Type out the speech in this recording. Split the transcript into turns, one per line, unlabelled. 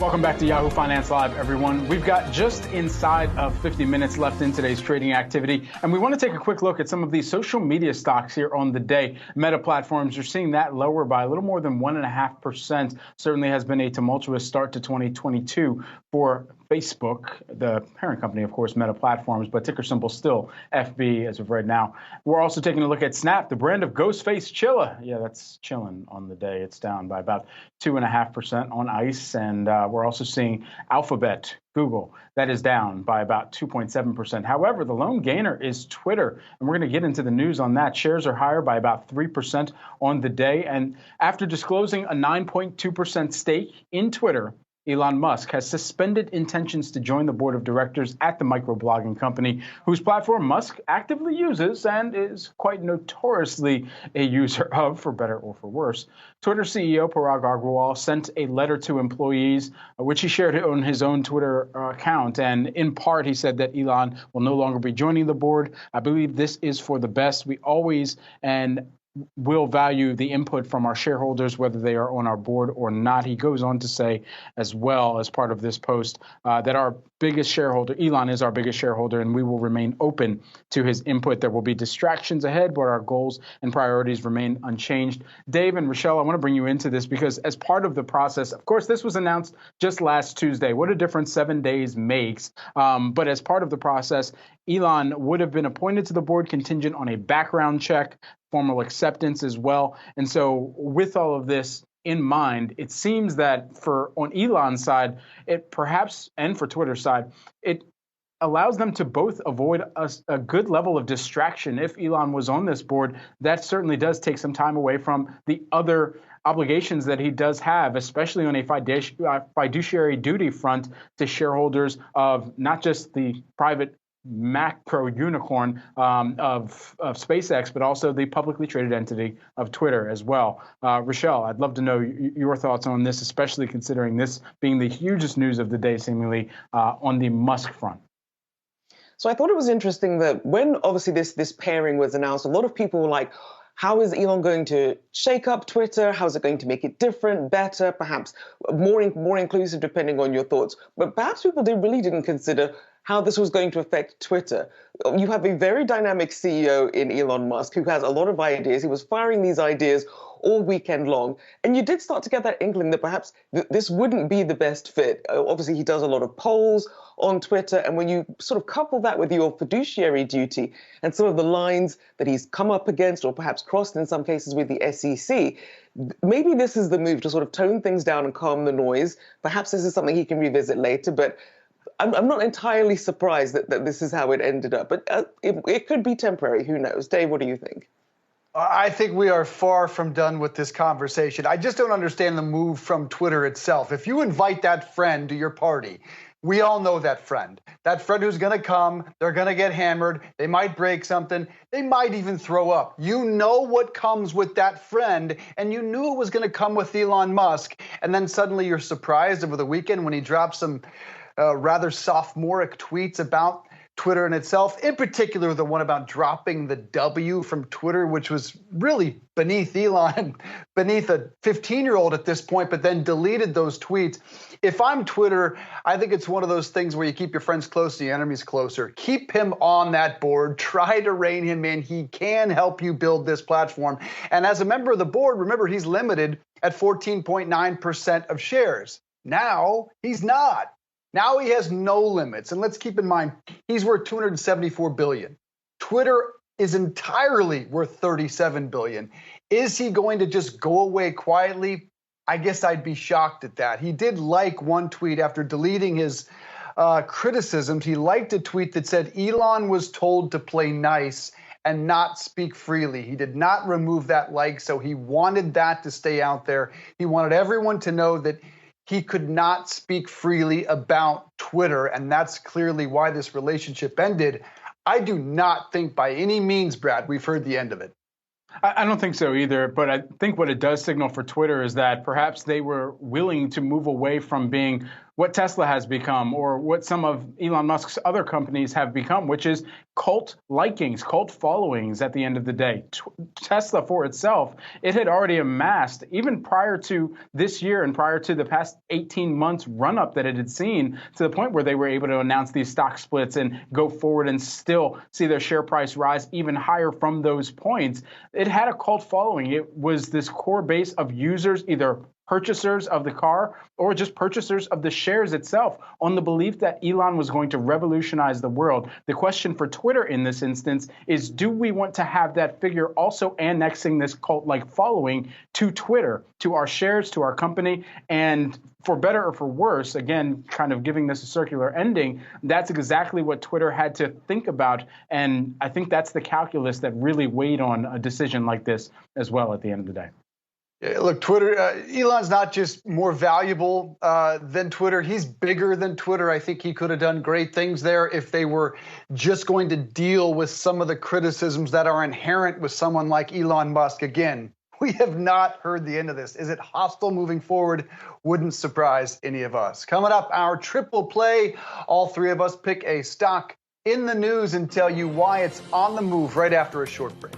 Welcome back to Yahoo Finance Live, everyone. We've got just inside of 50 minutes left in today's trading activity, and we want to take a quick look at some of these social media stocks here on the day. Meta Platforms, you're seeing that lower by a little more than 1.5%. Certainly has been a tumultuous start to 2022 for Facebook, the parent company, of course, Meta Platforms, but ticker symbol still FB as of right now. We're also taking a look at Snap, the brand of Ghostface Chilla. Yeah, that's chilling on the day. It's down by about 2.5% on ICE, and we're also seeing Alphabet, Google, that is down by about 2.7%. However, the lone gainer is Twitter, and we're going to get into the news on that. Shares are higher by about 3% on the day, and after disclosing a 9.2% stake in Twitter, Elon Musk has suspended intentions to join the board of directors at the microblogging company, whose platform Musk actively uses and is quite notoriously a user of, for better or for worse. Twitter CEO Parag Agrawal sent a letter to employees, which he shared on his own Twitter account. And in part, he said that Elon will no longer be joining the board. I believe this is for the best. We always will value the input from our shareholders, whether they are on our board or not. He goes on to say as well, as part of this post, that our biggest shareholder, Elon, is our biggest shareholder, and we will remain open to his input. There will be distractions ahead, but our goals and priorities remain unchanged. Dave and Rochelle, I want to bring you into this because as part of the process, of course, this was announced just last Tuesday. What a difference 7 days makes. But as part of the process, Elon would have been appointed to the board contingent on a background check, formal acceptance as well. And so with all of this in mind, it seems that on Elon's side, it perhaps, and for Twitter's side, it allows them to both avoid a good level of distraction. If Elon was on this board, that certainly does take some time away from the other obligations that he does have, especially on a fiduciary duty front to shareholders of not just the private macro unicorn of SpaceX, but also the publicly traded entity of Twitter as well. Rochelle, I'd love to know your thoughts on this, especially considering this being the hugest news of the day, seemingly on the Musk front.
So I thought it was interesting that when obviously this pairing was announced, a lot of people were like, how is Elon going to shake up Twitter? How is it going to make it different, better, perhaps more inclusive, depending on your thoughts? But perhaps people really didn't consider how this was going to affect Twitter. You have a very dynamic CEO in Elon Musk who has a lot of ideas. He was firing these ideas all weekend long. And you did start to get that inkling that perhaps this wouldn't be the best fit. Obviously, he does a lot of polls on Twitter. And when you sort of couple that with your fiduciary duty and some of the lines that he's come up against or perhaps crossed in some cases with the SEC, maybe this is the move to sort of tone things down and calm the noise. Perhaps this is something he can revisit later. But I'm not entirely surprised that this is how it ended up. But it could be temporary. Who knows? Dave, what do you think?
I think we are far from done with this conversation. I just don't understand the move from Twitter itself. If you invite that friend to your party, we all know that friend. That friend who's going to come, they're going to get hammered, they might break something, they might even throw up. You know what comes with that friend, and you knew it was going to come with Elon Musk, and then suddenly you're surprised over the weekend when he drops some rather sophomoric tweets about Twitter in itself, in particular the one about dropping the W from Twitter, which was really beneath Elon, beneath a 15-year-old at this point, but then deleted those tweets. If I'm Twitter, I think it's one of those things where you keep your friends close, your enemies closer. Keep him on that board. Try to rein him in. He can help you build this platform. And as a member of the board, remember, he's limited at 14.9% of shares. Now he's not. Now he has no limits. And let's keep in mind, he's worth $274 billion. Twitter is entirely worth $37 billion. Is he going to just go away quietly? I guess I'd be shocked at that. He did like one tweet after deleting his criticisms. He liked a tweet that said Elon was told to play nice and not speak freely. He did not remove that like, so he wanted that to stay out there. He wanted everyone to know that he could not speak freely about Twitter, and that's clearly why this relationship ended. I do not think by any means, Brad, we've heard the end of it.
I don't think so either, but I think what it does signal for Twitter is that perhaps they were willing to move away from being what Tesla has become or what some of Elon Musk's other companies have become, which is cult likings, cult followings at the end of the day. Tesla for itself, it had already amassed, even prior to this year and prior to the past 18 months run up that it had seen, to the point where they were able to announce these stock splits and go forward and still see their share price rise even higher from those points. It had a cult following. It was this core base of users, either purchasers of the car or just purchasers of the shares itself, on the belief that Elon was going to revolutionize the world. The question for Twitter in this instance is, do we want to have that figure also annexing this cult-like following to Twitter, to our shares, to our company? And for better or for worse, again, kind of giving this a circular ending, that's exactly what Twitter had to think about. And I think that's the calculus that really weighed on a decision like this as well at the end of the day.
Look, Twitter, Elon's not just more valuable than Twitter. He's bigger than Twitter. I think he could have done great things there if they were just going to deal with some of the criticisms that are inherent with someone like Elon Musk. Again, we have not heard the end of this. Is it hostile moving forward? Wouldn't surprise any of us. Coming up, our triple play. All three of us pick a stock in the news and tell you why it's on the move right after a short break.